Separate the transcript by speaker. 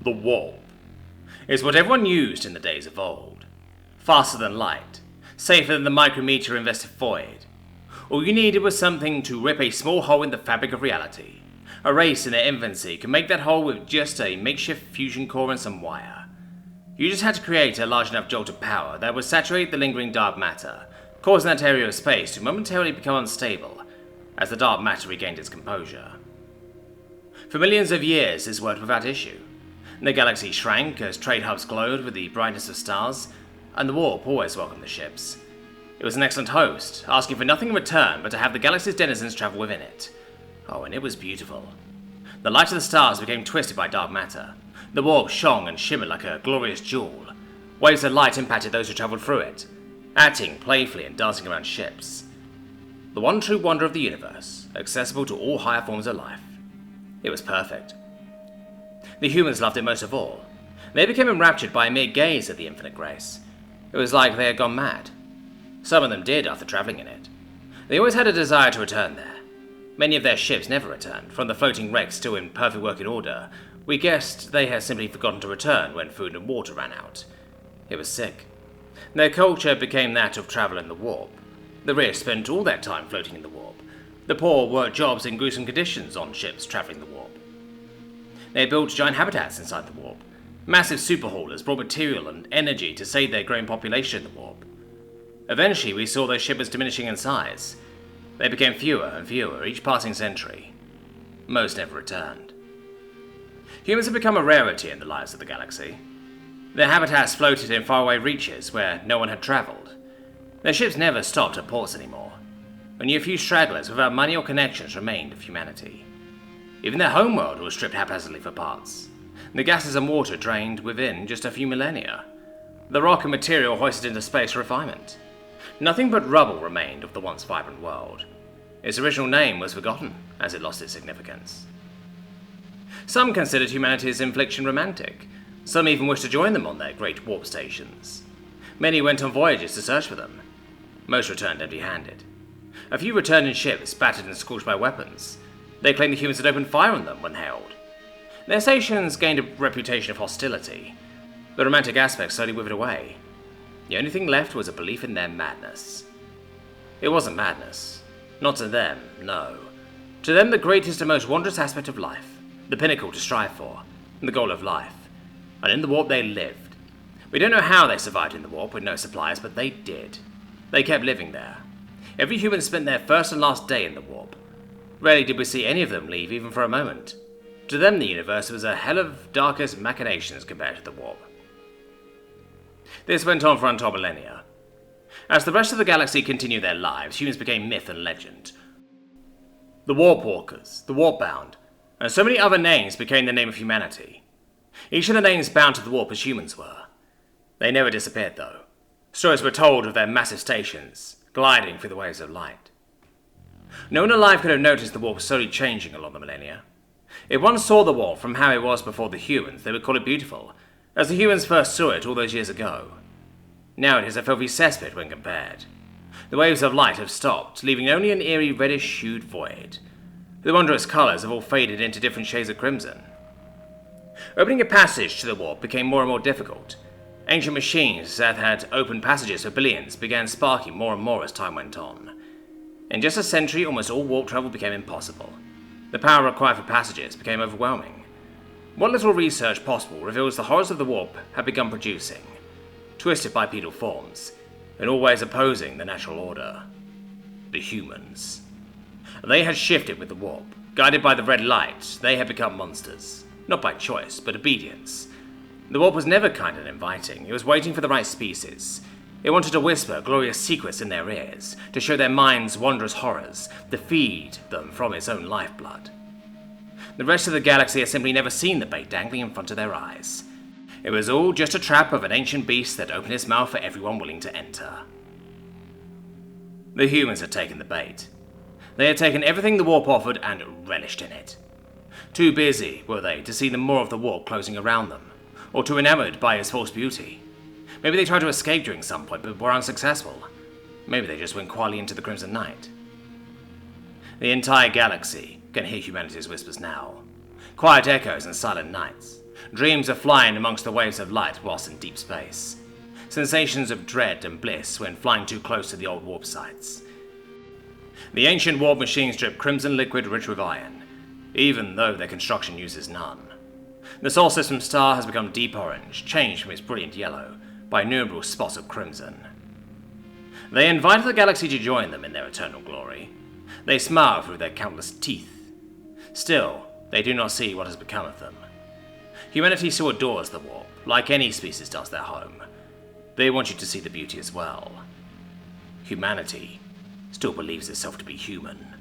Speaker 1: The warp is what everyone used in the days of old. Faster than light, safer than the micrometer-invested void. All you needed was something to rip a small hole in the fabric of reality. A race in their infancy could make that hole with just a makeshift fusion core and some wire. You just had to create a large enough jolt of power that would saturate the lingering dark matter, causing that area of space to momentarily become unstable as the dark matter regained its composure. For millions of years this worked without issue. The galaxy shrank as trade hubs glowed with the brightness of stars, and the warp always welcomed the ships. It was an excellent host, asking for nothing in return but to have the galaxy's denizens travel within it. Oh, and it was beautiful. The light of the stars became twisted by dark matter. The warp shone and shimmered like a glorious jewel. Waves of light impacted those who travelled through it, acting playfully and dancing around ships. The one true wonder of the universe, accessible to all higher forms of life. It was perfect. The humans loved it most of all. They became enraptured by a mere gaze at the infinite grace. It was like they had gone mad. Some of them did after travelling in it. They always had a desire to return there. Many of their ships never returned, from the floating wrecks still in perfect working order. We guessed they had simply forgotten to return when food and water ran out. It was sick. Their culture became that of travel in the warp. The rich spent all their time floating in the warp. The poor worked jobs in gruesome conditions on ships travelling the warp. They built giant habitats inside the warp. Massive superhaulers brought material and energy to save their growing population in the warp. Eventually, we saw those ships diminishing in size. They became fewer and fewer each passing century. Most never returned. Humans had become a rarity in the lives of the galaxy. Their habitats floated in faraway reaches where no one had travelled. Their ships never stopped at ports anymore. Only a few stragglers without money or connections remained of humanity. Even their homeworld was stripped haphazardly for parts. The gases and water drained within just a few millennia. The rock and material hoisted into space for refinement. Nothing but rubble remained of the once vibrant world. Its original name was forgotten as it lost its significance. Some considered humanity's infliction romantic. Some even wished to join them on their great warp stations. Many went on voyages to search for them. Most returned empty-handed. A few returned in ships battered and scorched by weapons. They claimed the humans had opened fire on them when hailed. Their stations gained a reputation of hostility. The romantic aspects slowly withered away. The only thing left was a belief in their madness. It wasn't madness. Not to them, no. To them, the greatest and most wondrous aspect of life, the pinnacle to strive for, the goal of life. And in the warp they lived. We don't know how they survived in the warp with no supplies, but they did. They kept living there. Every human spent their first and last day in the warp. Rarely did we see any of them leave even for a moment. To them, the universe was a hell of darkest machinations compared to the warp. This went on for untold millennia. As the rest of the galaxy continued their lives, humans became myth and legend. The Warp Walkers, the Warp-bound, and so many other names became the name of humanity. Each of the names bound to the warp as humans were. They never disappeared, though. Stories were told of their massive stations, gliding through the waves of light. No one alive could have noticed the warp slowly changing along the millennia. If one saw the warp from how it was before the humans, they would call it beautiful, as the humans first saw it all those years ago. Now it is a filthy cesspit when compared. The waves of light have stopped, leaving only an eerie reddish-hued void. The wondrous colours have all faded into different shades of crimson. Opening a passage to the warp became more and more difficult. Ancient machines that had opened passages for billions began sparking more and more as time went on. In just a century, almost all warp travel became impossible. The power required for passages became overwhelming. What little research possible reveals the horrors of the warp had begun producing, twisted bipedal forms, in all ways opposing the natural order. The humans. They had shifted with the warp. Guided by the red light, they had become monsters. Not by choice, but obedience. The warp was never kind and inviting. It was waiting for the right species. It wanted to whisper glorious secrets in their ears, to show their minds wondrous horrors, to feed them from its own lifeblood. The rest of the galaxy had simply never seen the bait dangling in front of their eyes. It was all just a trap of an ancient beast that opened its mouth for everyone willing to enter. The humans had taken the bait. They had taken everything the warp offered and relished in it. Too busy were they to see the more of the warp closing around them, or too enamored by its false beauty. Maybe they tried to escape during some point but were unsuccessful. Maybe they just went quietly into the Crimson Night. The entire galaxy can hear humanity's whispers now. Quiet echoes and silent nights. Dreams of flying amongst the waves of light whilst in deep space. Sensations of dread and bliss when flying too close to the old warp sites. The ancient warp machines drip crimson liquid rich with iron, even though their construction uses none. The Sol System star has become deep orange, changed from its brilliant yellow by innumerable spots of crimson. They invite the galaxy to join them in their eternal glory. They smile through their countless teeth. Still, they do not see what has become of them. Humanity still adores the warp, like any species does their home. They want you to see the beauty as well. Humanity still believes itself to be human.